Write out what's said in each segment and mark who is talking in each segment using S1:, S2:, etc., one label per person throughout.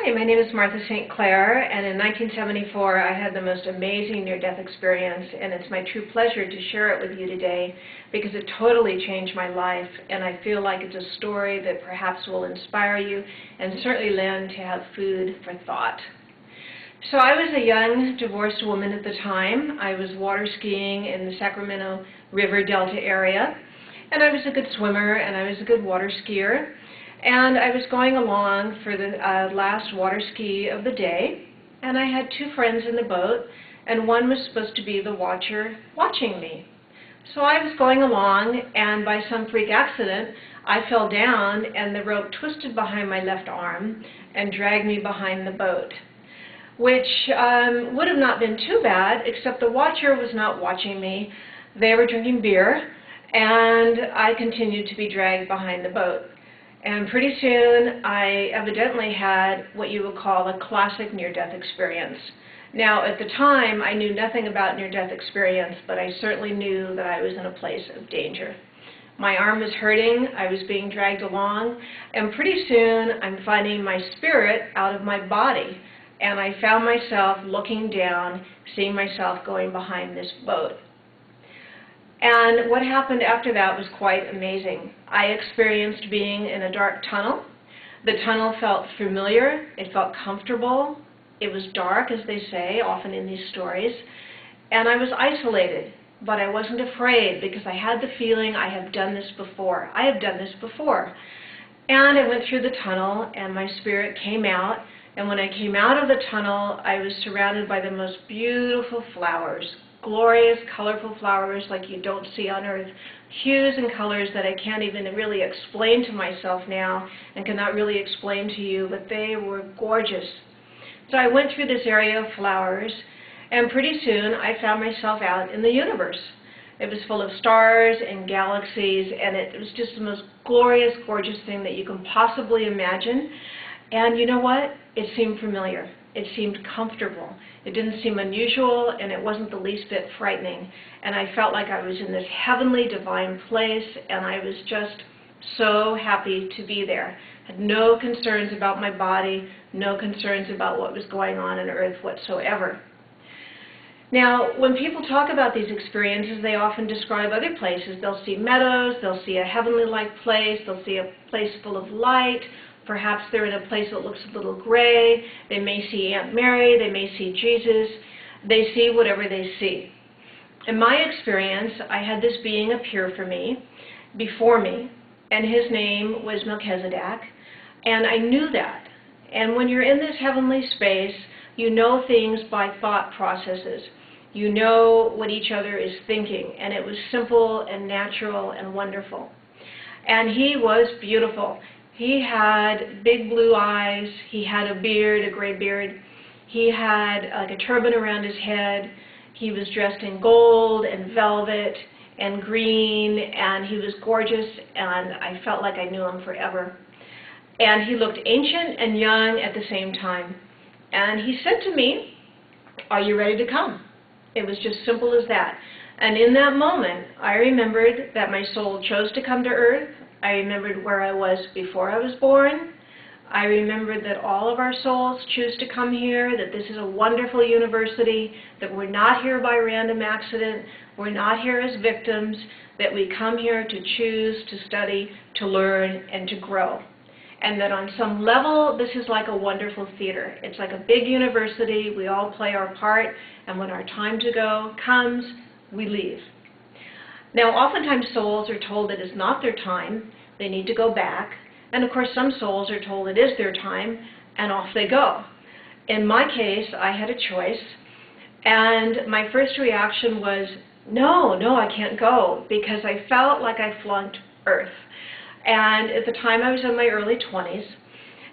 S1: Hi, my name is Martha St. Clair, and in 1974 I had the most amazing near-death experience, and it's my true pleasure to share it with you today because it totally changed my life, and I feel like it's a story that perhaps will inspire you and certainly lend to have food for thought. So I was a young divorced woman at the time. I was water skiing in the Sacramento River Delta area, and I was a good swimmer and I was a good water skier. And I was going along for the last water ski of the day, and I had two friends in the boat, and one was supposed to be the watcher watching me. So I was going along, and by some freak accident, I fell down, and the rope twisted behind my left arm and dragged me behind the boat, which would have not been too bad, except the watcher was not watching me. They were drinking beer, and I continued to be dragged behind the boat. And pretty soon, I evidently had what you would call a classic near-death experience. Now, at the time, I knew nothing about near-death experience, but I certainly knew that I was in a place of danger. My arm was hurting, I was being dragged along, and pretty soon, I'm finding my spirit out of my body. And I found myself looking down, seeing myself going behind this boat. And what happened after that was quite amazing. I experienced being in a dark tunnel. The tunnel felt familiar, it felt comfortable, it was dark, as they say, often in these stories, and I was isolated, but I wasn't afraid because I had the feeling I have done this before. I have done this before. And I went through the tunnel and my spirit came out, and when I came out of the tunnel, I was surrounded by the most beautiful flowers. Glorious, colorful flowers like you don't see on earth, hues and colors that I can't even really explain to myself now and cannot really explain to you, but they were gorgeous. So I went through this area of flowers, and pretty soon I found myself out in the universe. It was full of stars and galaxies, and it was just the most glorious, gorgeous thing that you can possibly imagine. And you know what? It seemed familiar. It seemed comfortable. It didn't seem unusual, and it wasn't the least bit frightening. And I felt like I was in this heavenly, divine place, and I was just so happy to be there. Had no concerns about my body, no concerns about what was going on earth whatsoever. Now, when people talk about these experiences, they often describe other places. They'll see meadows, they'll see a heavenly-like place, they'll see a place full of light. Perhaps they're in a place that looks a little gray. They may see Aunt Mary. They may see Jesus. They see whatever they see. In my experience, I had this being appear before me, and his name was Melchizedek, and I knew that. And when you're in this heavenly space, you know things by thought processes. You know what each other is thinking, and it was simple and natural and wonderful. And he was beautiful. He had big blue eyes, he had a beard, a gray beard, he had like a turban around his head, he was dressed in gold and velvet and green, and he was gorgeous, and I felt like I knew him forever. And he looked ancient and young at the same time. And he said to me, "Are you ready to come?" It was just simple as that. And in that moment, I remembered that my soul chose to come to earth. I remembered where I was before I was born. I remembered that all of our souls choose to come here, that this is a wonderful university, that we're not here by random accident, we're not here as victims, that we come here to choose, to study, to learn, and to grow. And that on some level, this is like a wonderful theater. It's like a big university, we all play our part, and when our time to go comes, we leave. Now, oftentimes souls are told it is not their time, they need to go back, and of course some souls are told it is their time, and off they go. In my case, I had a choice, and my first reaction was, no, I can't go, because I felt like I flunked Earth. And at the time I was in my early 20s,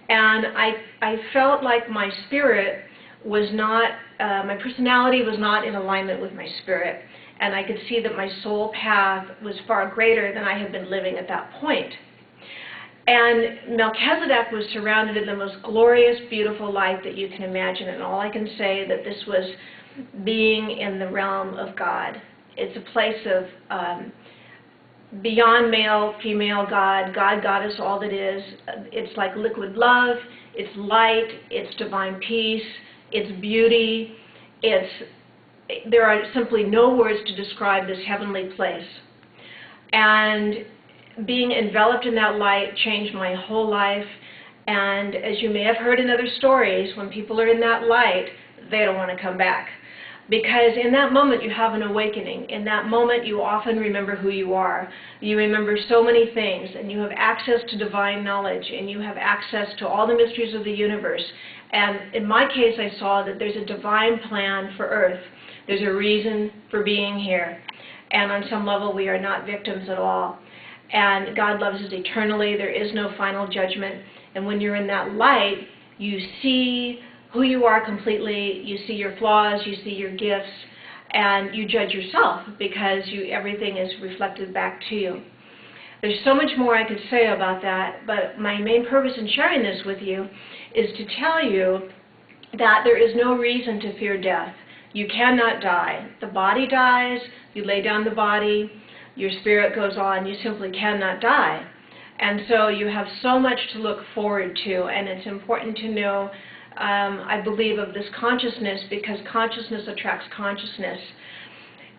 S1: and I felt like my spirit was not, my personality was not in alignment with my spirit. And I could see that my soul path was far greater than I had been living at that point. And Melchizedek was surrounded in the most glorious, beautiful light that you can imagine, and all I can say that this was being in the realm of God. It's a place of beyond male, female God. God got us all that is. It's like liquid love. it's light, it's divine peace, it's beauty, there are simply no words to describe this heavenly place. And being enveloped in that light changed my whole life. And as you may have heard in other stories, when people are in that light, they don't want to come back. Because in that moment you have an awakening. In that moment you often remember who you are. You remember so many things, and you have access to divine knowledge, and you have access to all the mysteries of the universe. And in my case, I saw that there's a divine plan for Earth. There's a reason for being here. And on some level, we are not victims at all. And God loves us eternally. There is no final judgment. And when you're in that light, you see who you are completely. You see your flaws. You see your gifts. And you judge yourself because everything is reflected back to you. There's so much more I could say about that, but my main purpose in sharing this with you is to tell you that there is no reason to fear death. You cannot die. The body dies, you lay down the body, your spirit goes on, you simply cannot die. And so you have so much to look forward to, and it's important to know, I believe, of this consciousness, because consciousness attracts consciousness.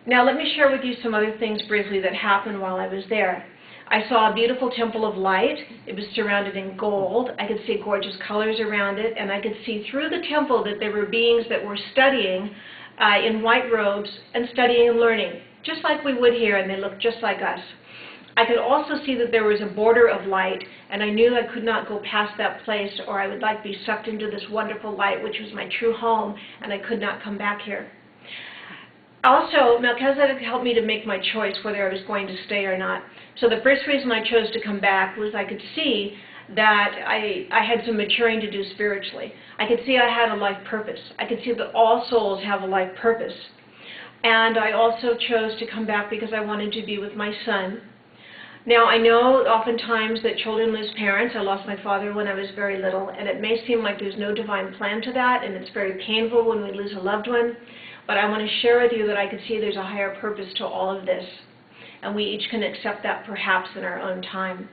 S1: Now let me share with you some other things briefly that happened while I was there. I saw a beautiful temple of light. It was surrounded in gold. I could see gorgeous colors around it, and I could see through the temple that there were beings that were studying in white robes and studying and learning, just like we would here, and they looked just like us. I could also see that there was a border of light, and I knew I could not go past that place, or I would be sucked into this wonderful light, which was my true home, and I could not come back here. Also, Melchizedek helped me to make my choice whether I was going to stay or not. So the first reason I chose to come back was I could see that I had some maturing to do spiritually. I could see I had a life purpose. I could see that all souls have a life purpose. And I also chose to come back because I wanted to be with my son. Now, I know oftentimes that children lose parents. I lost my father when I was very little, and it may seem like there's no divine plan to that, and it's very painful when we lose a loved one. But I want to share with you that I could see there's a higher purpose to all of this, and we each can accept that perhaps in our own time.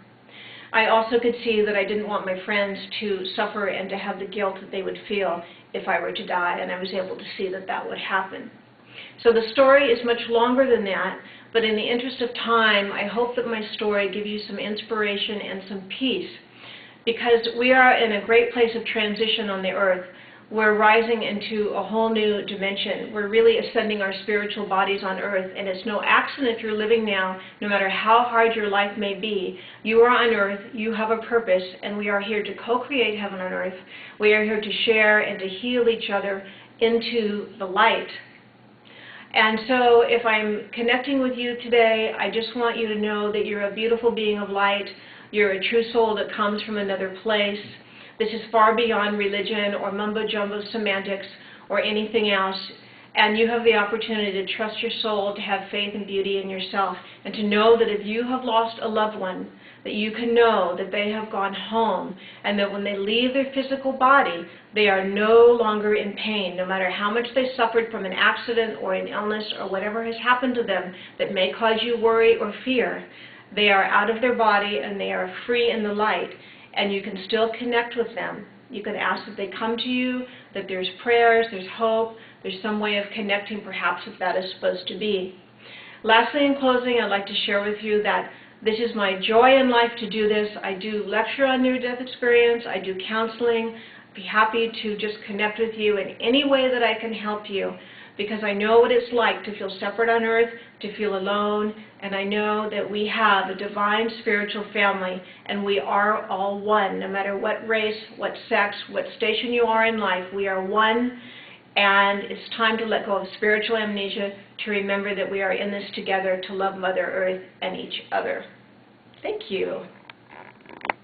S1: I also could see that I didn't want my friends to suffer and to have the guilt that they would feel if I were to die, and I was able to see that that would happen. So the story is much longer than that, but in the interest of time, I hope that my story gives you some inspiration and some peace, because we are in a great place of transition on the earth. We're rising into a whole new dimension. We're really ascending our spiritual bodies on earth, and it's no accident if you're living now, no matter how hard your life may be. You are on earth, you have a purpose, and we are here to co-create heaven on earth. We are here to share and to heal each other into the light. And so if I'm connecting with you today, I just want you to know that you're a beautiful being of light. You're a true soul that comes from another place. This is far beyond religion or mumbo-jumbo semantics or anything else. And you have the opportunity to trust your soul, to have faith and beauty in yourself, and to know that if you have lost a loved one, that you can know that they have gone home, and that when they leave their physical body, they are no longer in pain, no matter how much they suffered from an accident or an illness or whatever has happened to them that may cause you worry or fear. They are out of their body and they are free in the light, and you can still connect with them. You can ask that they come to you, that there's prayers, there's hope, there's some way of connecting perhaps if that is supposed to be. Lastly, in closing, I'd like to share with you that this is my joy in life to do this. I do lecture on near-death experience. I do counseling. I'd be happy to just connect with you in any way that I can help you, because I know what it's like to feel separate on earth, to feel alone, and I know that we have a divine spiritual family, and we are all one. No matter what race, what sex, what station you are in life, we are one, and it's time to let go of spiritual amnesia, to remember that we are in this together to love Mother Earth and each other. Thank you.